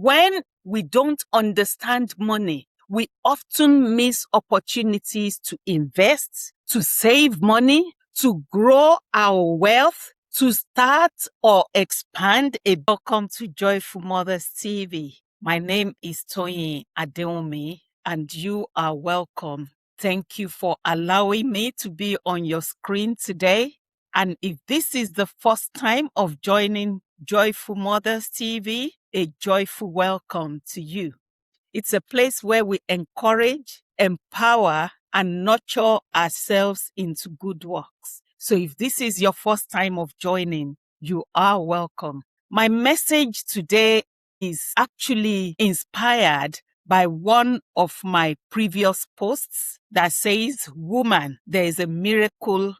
When we don't understand money, we often miss opportunities to invest, to save money, to grow our wealth, to start or expand a. Welcome to Joyful Mothers TV. My name is Toyin Adeomi, and you are welcome. Thank you for allowing me to be on your screen today. And if this is the first time of joining Joyful Mothers TV, a joyful welcome to you. It's a place where we encourage, empower, and nurture ourselves into good works. So if this is your first time of joining, you are welcome. My message today is actually inspired by one of my previous posts that says, "Woman, there is a miracle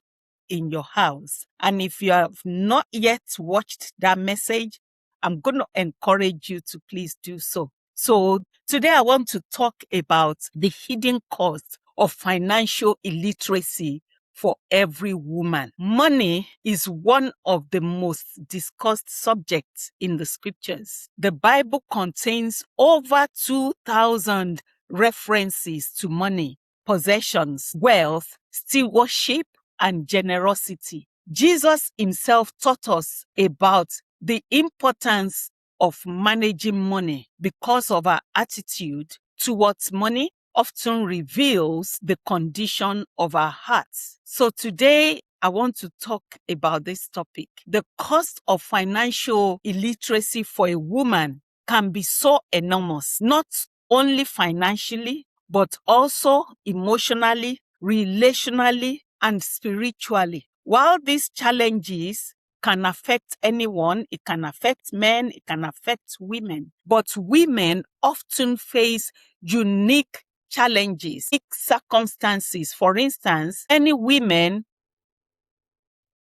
in your house." And if you have not yet watched that message, I'm going to encourage you to please do so. So today I want to talk about the hidden cost of financial illiteracy for every woman. Money is one of the most discussed subjects in the scriptures. The Bible contains over 2,000 references to money, possessions, wealth, stewardship, and generosity. Jesus himself taught us about the importance of managing money because of our attitude towards money often reveals the condition of our hearts. So today, I want to talk about this topic. The cost of financial illiteracy for a woman can be so enormous, not only financially, but also emotionally, relationally, and spiritually. While these challenges can affect anyone, it can affect men, it can affect women, but women often face unique challenges, unique circumstances. For instance, many women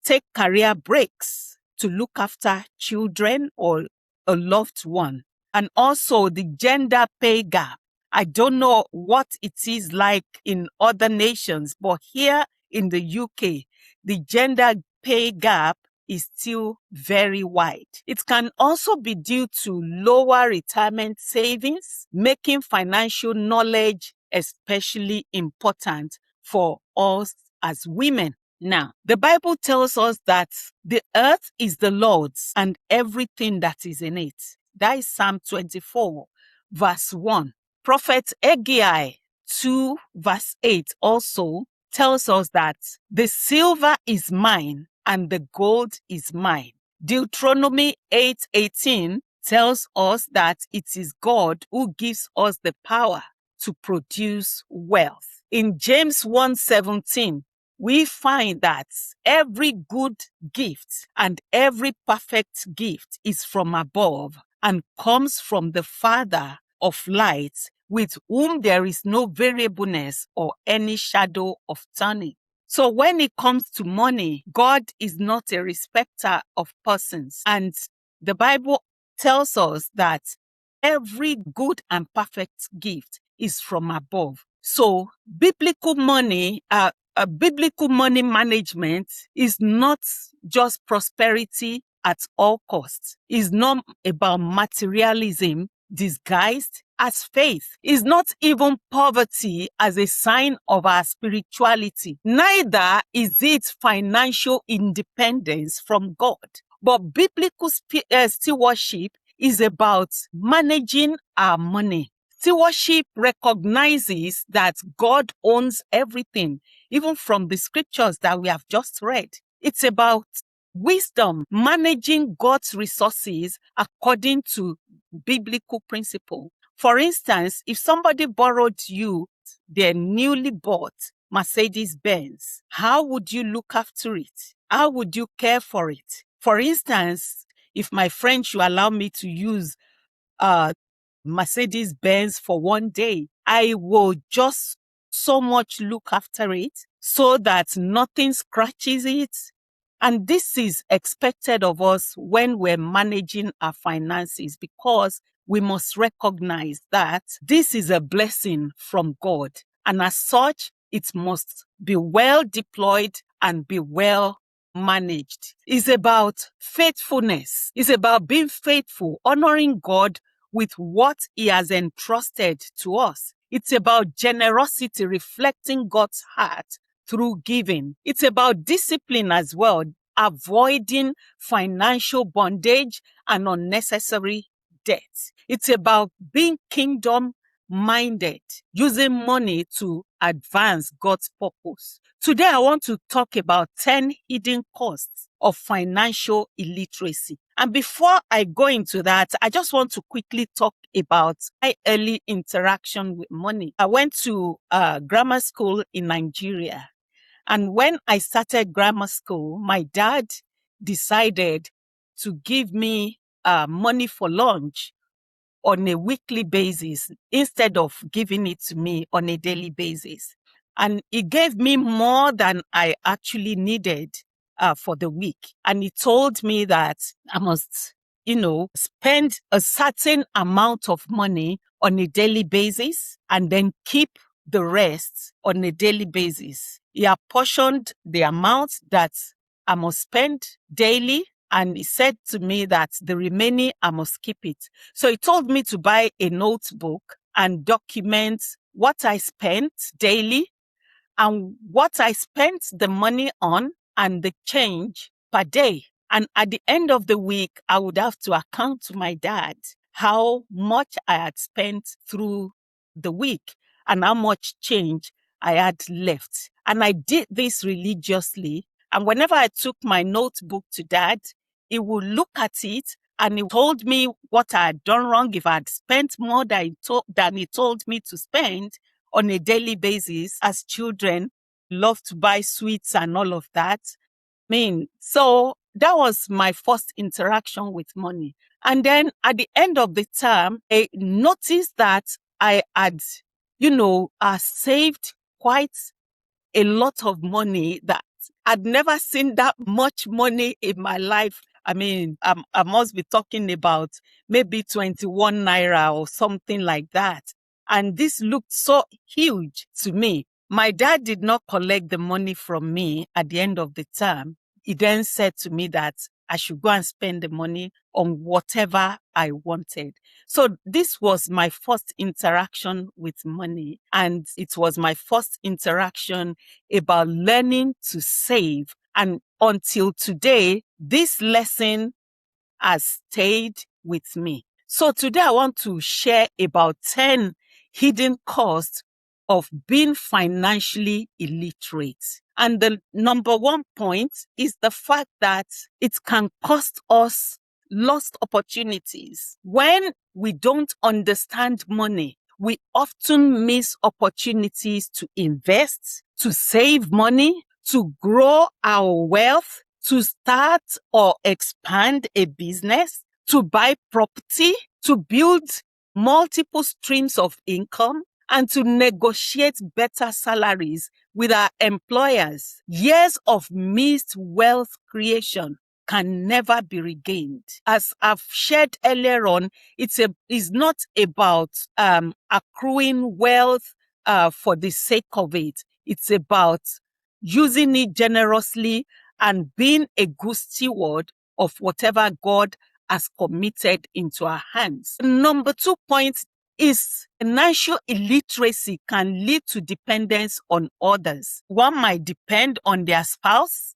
take career breaks to look after children or a loved one. And also the gender pay gap. I don't know what it is like in other nations, but here in the UK, the gender pay gap is still very wide. It can also be due to lower retirement savings, making financial knowledge especially important for us as women. Now, the Bible tells us that the earth is the Lord's and everything that is in it. That is Psalm 24, verse 1. Prophet Haggai 2, verse 8 also tells us that the silver is mine and the gold is mine. Deuteronomy 8:18 tells us that it is God who gives us the power to produce wealth. In James 1:17, we find that every good gift and every perfect gift is from above and comes from the Father of lights, with whom there is no variableness or any shadow of turning. So when it comes to money, God is not a respecter of persons. And the Bible tells us that every good and perfect gift is from above. So biblical money management is not just prosperity at all costs. It's not about materialism disguised as faith. It's not even poverty as a sign of our spirituality. Neither is it financial independence from God. But biblical stewardship is about managing our money. Stewardship recognizes that God owns everything, even from the scriptures that we have just read. It's about wisdom, managing God's resources according to biblical principle. For instance, if somebody borrowed you their newly bought Mercedes-Benz, how would you look after it? How would you care for it? For instance, if my friend should allow me to use Mercedes-Benz for one day, I will just so much look after it so that nothing scratches it. And this is expected of us when we're managing our finances, because we must recognize that this is a blessing from God. And as such, it must be well deployed and be well managed. It's about faithfulness. It's about being faithful, honoring God with what He has entrusted to us. It's about generosity, reflecting God's heart through giving. It's about discipline as well, avoiding financial bondage and unnecessary debt. It's about being kingdom minded, using money to advance God's purpose. Today, I want to talk about 10 hidden costs of financial illiteracy. And before I go into that, I just want to quickly talk about my early interaction with money. I went to grammar school in Nigeria. And when I started grammar school, my dad decided to give me money for lunch on a weekly basis instead of giving it to me on a daily basis. And he gave me more than I actually needed for the week. And he told me that I must, spend a certain amount of money on a daily basis and then keep the rest on a daily basis. He apportioned the amount that I must spend daily, and he said to me that the remaining I must keep it. So he told me to buy a notebook and document what I spent daily and what I spent the money on and the change per day. And at the end of the week, I would have to account to my dad how much I had spent through the week and how much change I had left. And I did this religiously. And whenever I took my notebook to dad, he would look at it and he told me what I had done wrong, if I had spent more than he told me to spend on a daily basis. As children, love to buy sweets and all of that. So that was my first interaction with money. And then at the end of the term, I noticed that I had, saved quite a lot of money that I'd never seen that much money in my life. I must be talking about maybe 21 naira or something like that. And this looked so huge to me. My dad did not collect the money from me at the end of the term. He then said to me that I should go and spend the money on whatever I wanted. So this was my first interaction with money. And it was my first interaction about learning to save. And until today, this lesson has stayed with me. So today I want to share about 10 hidden costs of being financially illiterate. And the number one point is the fact that it can cost us lost opportunities. When we don't understand money, we often miss opportunities to invest, to save money, to grow our wealth, to start or expand a business, to buy property, to build multiple streams of income, and to negotiate better salaries with our employers. Years of missed wealth creation can never be regained. As I've shared earlier on, it's not about accruing wealth for the sake of it. It's about using it generously and being a good steward of whatever God has committed into our hands. Number 2 point is financial illiteracy can lead to dependence on others. One might depend on their spouse,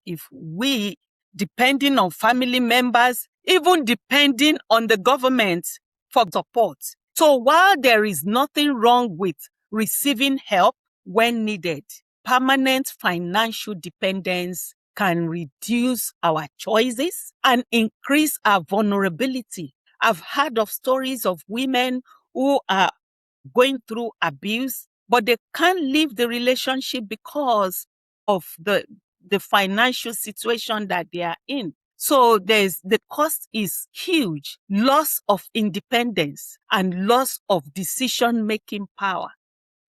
depending on family members, even depending on the government for support. So while there is nothing wrong with receiving help when needed, permanent financial dependence can reduce our choices and increase our vulnerability. I've heard of stories of women who are going through abuse, but they can't leave the relationship because of the financial situation that they are in. So the cost is huge: loss of independence and loss of decision-making power.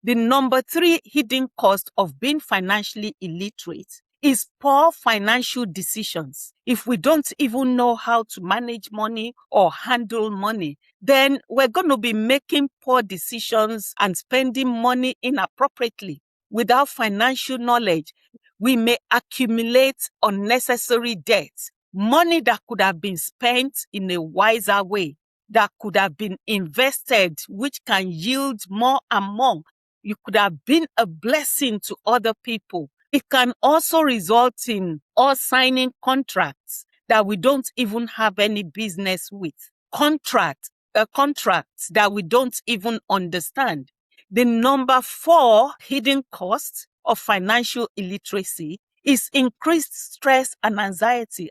The number 3 hidden cost of being financially illiterate is poor financial decisions. If we don't even know how to manage money or handle money, then we're going to be making poor decisions and spending money inappropriately. Without financial knowledge, we may accumulate unnecessary debt, money that could have been spent in a wiser way. that could have been invested, which can yield more and more. You could have been a blessing to other people. It can also result in us signing contracts that we don't even have any business with. Contracts that we don't even understand. The number 4 hidden cost of financial illiteracy is increased stress and anxiety.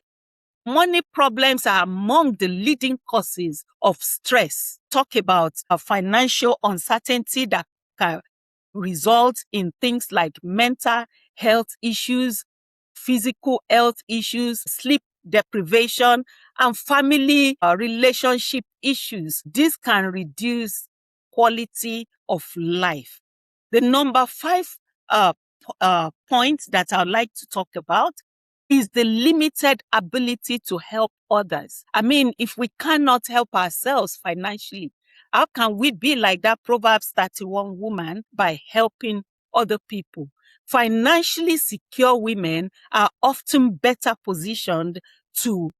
Money problems are among the leading causes of stress. Talk about a financial uncertainty that can result in things like mental health issues, physical health issues, sleep deprivation, and family relationship issues. This can reduce quality of life. The number 5 point that I'd like to talk about is the limited ability to help others. I mean, if we cannot help ourselves financially, how can we be like that Proverbs 31 woman by helping other people? Financially secure women are often better positioned to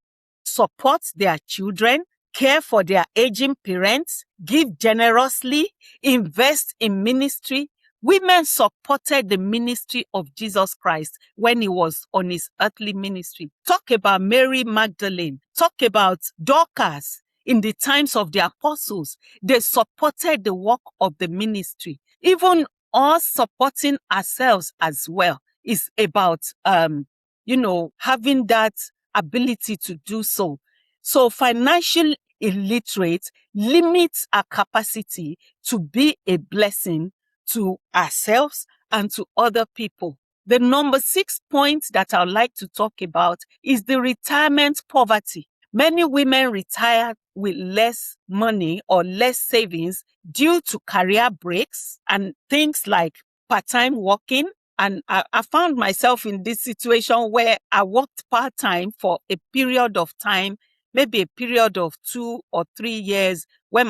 support their children, care for their aging parents, give generously, invest in ministry. Women supported the ministry of Jesus Christ when he was on his earthly ministry. Talk about Mary Magdalene. Talk about Dorcas in the times of the apostles. They supported the work of the ministry. Even us supporting ourselves as well is about, having that ability to do so. So financial illiterate limits our capacity to be a blessing to ourselves and to other people. The number 6 point that I'd like to talk about is the retirement poverty. Many women retire with less money or less savings due to career breaks and things like part-time working. And I found myself in this situation where I worked part-time for a period of time, maybe a period of 2 or 3 years when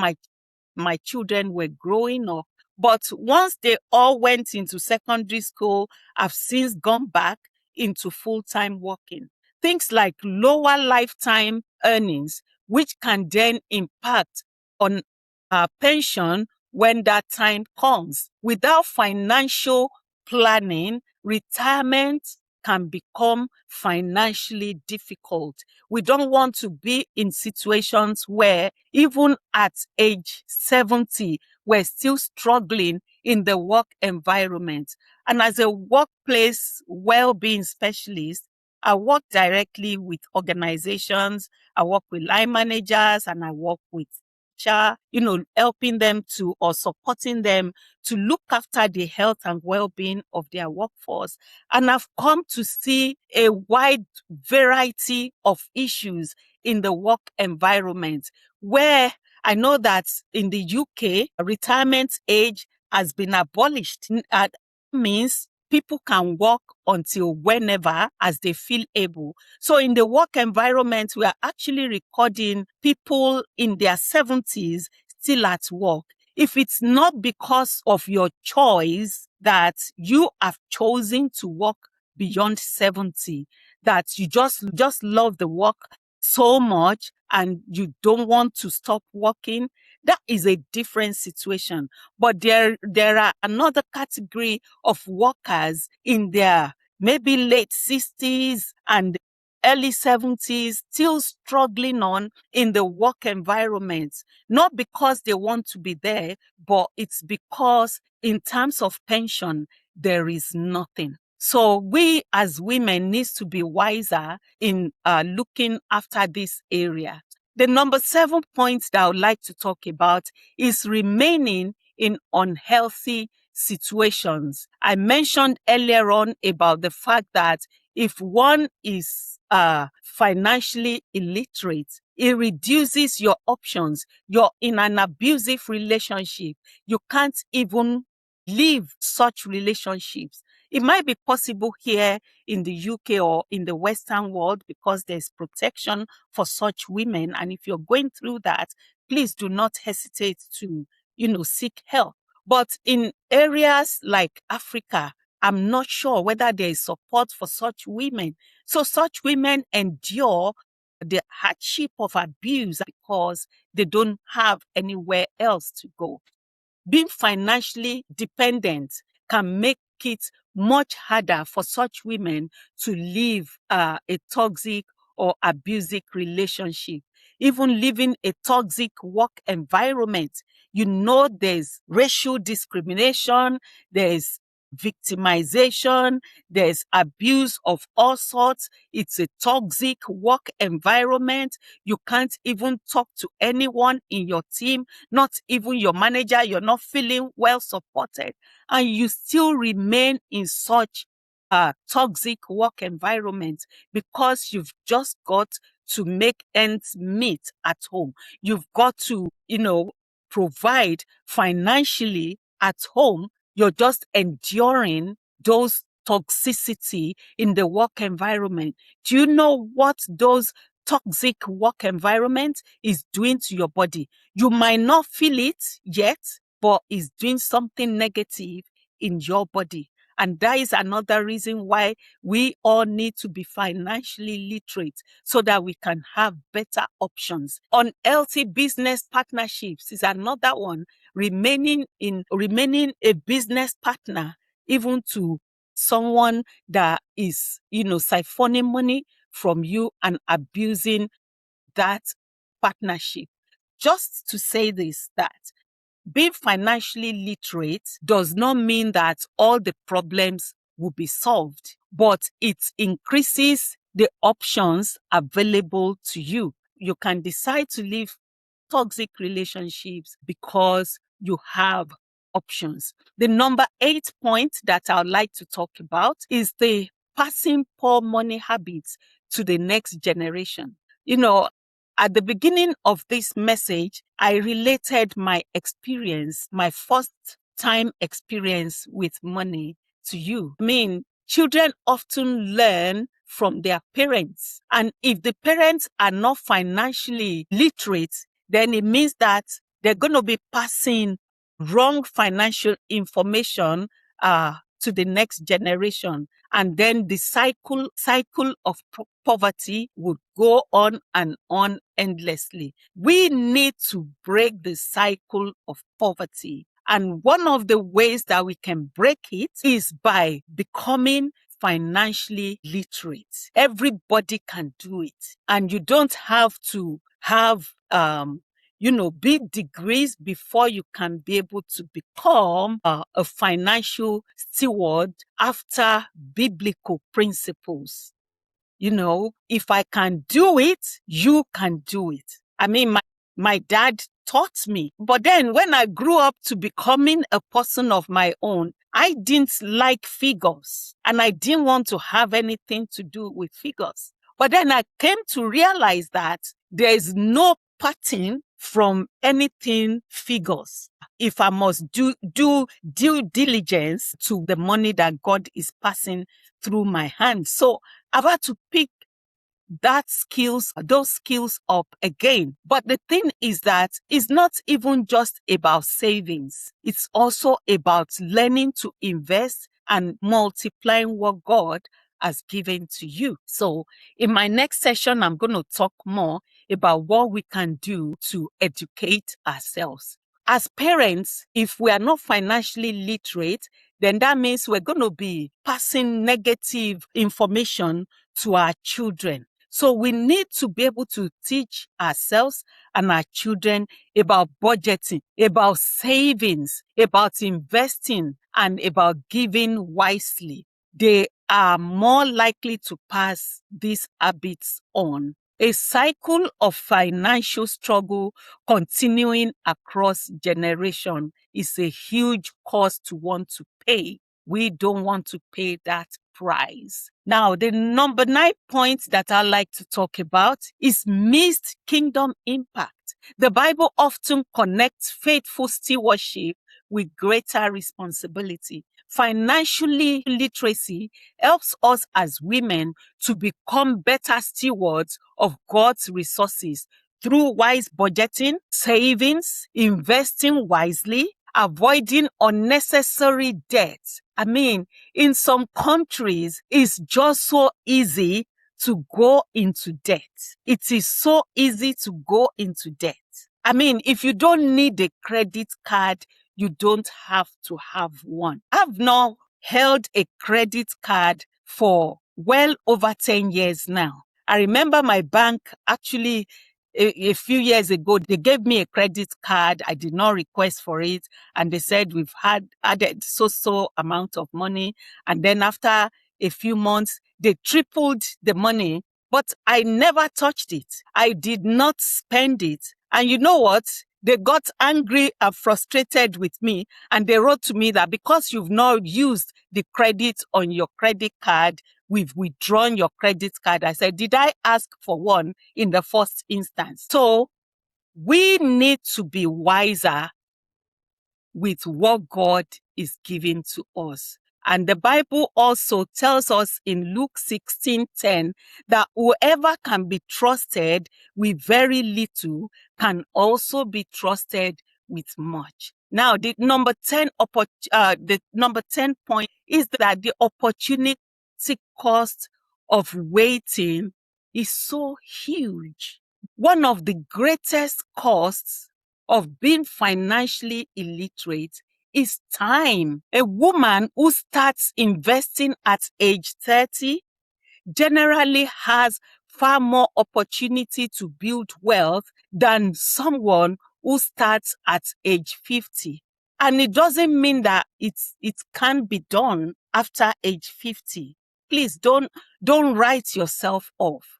my children were growing up. But once they all went into secondary school, I've since gone back into full-time working. Things like lower lifetime earnings, which can then impact on our pension when that time comes. Without financial planning, retirement can become financially difficult. We don't want to be in situations where even at age 70, we're still struggling in the work environment. And as a workplace well-being specialist, I work directly with organizations, I work with line managers, and I work with helping them to or supporting them to look after the health and well-being of their workforce. And I've come to see a wide variety of issues in the work environment where I know that in the UK, retirement age has been abolished. That means people can work until whenever as they feel able. So in the work environment, we are actually recording people in their 70s still at work. If it's not because of your choice that you have chosen to work beyond 70, that you just love the work so much and you don't want to stop working, that is a different situation. But there are another category of workers in their maybe late 60s and early 70s still struggling on in the work environment, not because they want to be there, but it's because in terms of pension, there is nothing. So we as women needs to be wiser in looking after this area. The number 7 point that I would like to talk about is remaining in unhealthy situations. I mentioned earlier on about the fact that if one is financially illiterate, it reduces your options. You're in an abusive relationship. You can't even leave such relationships. It might be possible here in the UK or in the Western world because there's protection for such women. And if you're going through that, please do not hesitate to, seek help. But in areas like Africa, I'm not sure whether there is support for such women. So such women endure the hardship of abuse because they don't have anywhere else to go. Being financially dependent can make it much harder for such women to leave a toxic or abusive relationship. Even living a toxic work environment, there's racial discrimination, there's victimization, there's abuse of all sorts. It's a toxic work environment. You can't even talk to anyone in your team, not even your manager. You're not feeling well supported, and you still remain in such a toxic work environment because you've just got to make ends meet at home. You've got to, provide financially at home. You're just enduring those toxicity in the work environment. Do you know what those toxic work environment is doing to your body? You might not feel it yet, but it's doing something negative in your body. And that is another reason why we all need to be financially literate so that we can have better options. Unhealthy business partnerships is another one. Remaining a business partner, even to someone that is, siphoning money from you and abusing that partnership. Just to say this, that being financially literate does not mean that all the problems will be solved, but it increases the options available to you. You can decide to leave toxic relationships because you have options. The number 8 point that I would like to talk about is the passing poor money habits to the next generation. At the beginning of this message, I related my experience, my first time experience with money to you. Children often learn from their parents. And if the parents are not financially literate, then it means that they're going to be passing wrong financial information to the next generation. And then the cycle of poverty would go on and on endlessly. We need to break the cycle of poverty. And one of the ways that we can break it is by becoming financially literate. Everybody can do it. And you don't have to have big degrees before you can be able to become a financial steward after biblical principles. If I can do it, you can do it. My dad taught me. But then when I grew up to becoming a person of my own, I didn't like figures and I didn't want to have anything to do with figures. But then I came to realize that there is no pattern from anything figures. If I must do due diligence to the money that God is passing through my hands. So I've had to pick those skills up again. But the thing is that it's not even just about savings. It's also about learning to invest and multiplying what God has given to you. So in my next session, I'm going to talk more about what we can do to educate ourselves. As parents, if we are not financially literate, then that means we're going to be passing negative information to our children. So we need to be able to teach ourselves and our children about budgeting, about savings, about investing, and about giving wisely. They are more likely to pass these habits on. A cycle of financial struggle continuing across generations is a huge cost to want to pay. We don't want to pay that price. Now, the number 9 point that I like to talk about is missed kingdom impact. The Bible often connects faithful stewardship with greater responsibility. Financially literacy helps us as women to become better stewards of God's resources through wise budgeting, savings, investing wisely, avoiding unnecessary debt. In some countries, it's just so easy to go into debt. It is so easy to go into debt. I mean, if you don't need a credit card, you don't have to have one. I've now held a credit card for well over 10 years now. I remember my bank actually a few years ago, they gave me a credit card. I did not request for it. And they said, we've added so amount of money. And then after a few months, they tripled the money, but I never touched it. I did not spend it. And you know what? They got angry and frustrated with me. And they wrote to me that because you've not used the credit on your credit card, we've withdrawn your credit card. I said, did I ask for one in the first instance? So we need to be wiser with what God is giving to us. And the Bible also tells us in Luke 16:10 that whoever can be trusted with very little can also be trusted with much. Now, the number 10 point is that the opportunity cost of waiting is so huge. One of the greatest costs of being financially illiterate is time. A woman who starts investing at age 30 generally has far more opportunity to build wealth than someone who starts at age 50. And it doesn't mean that it can be done after age 50. Please don't write yourself off.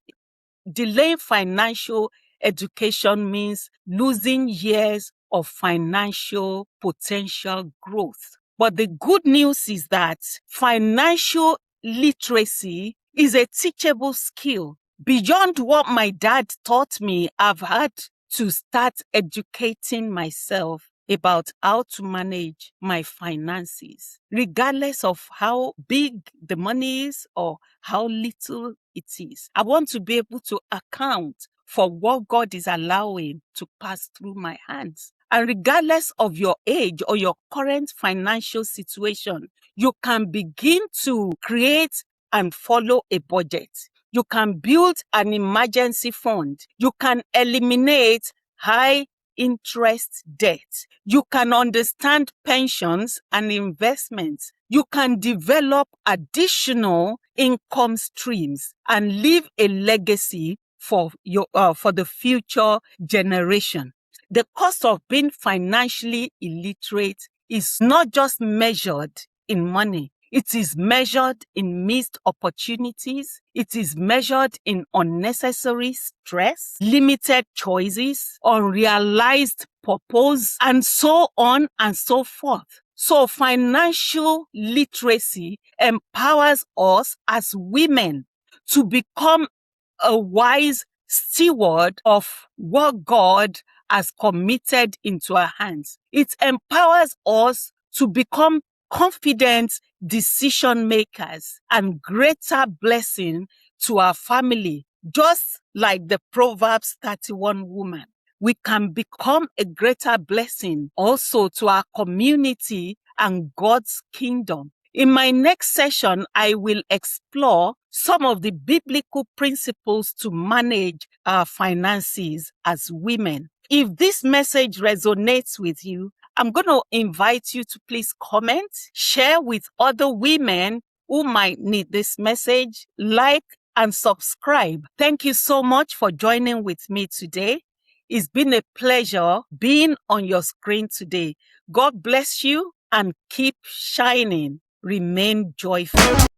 Delaying financial education means losing years of financial potential growth. But the good news is that financial literacy is a teachable skill. Beyond what my dad taught me, I've had to start educating myself about how to manage my finances, regardless of how big the money is or how little it is. I want to be able to account for what God is allowing to pass through my hands. And regardless of your age or your current financial situation, you can begin to create and follow a budget. You can build an emergency fund. You can eliminate high interest debt. You can understand pensions and investments. You can develop additional income streams and leave a legacy for the future generation. The cost of being financially illiterate is not just measured in money. It is measured in missed opportunities. It is measured in unnecessary stress, limited choices, unrealized purpose, and so on and so forth. So financial literacy empowers us as women to become a wise steward of what God has committed into our hands. It empowers us to become confident decision makers and greater blessing to our family, just like the Proverbs 31 woman. We can become a greater blessing also to our community and God's kingdom. In my next session, I will explore some of the biblical principles to manage our finances as women. If this message resonates with you, I'm going to invite you to please comment, share with other women who might need this message, like and subscribe. Thank you so much for joining with me today. It's been a pleasure being on your screen today. God bless you and keep shining. Remain joyful.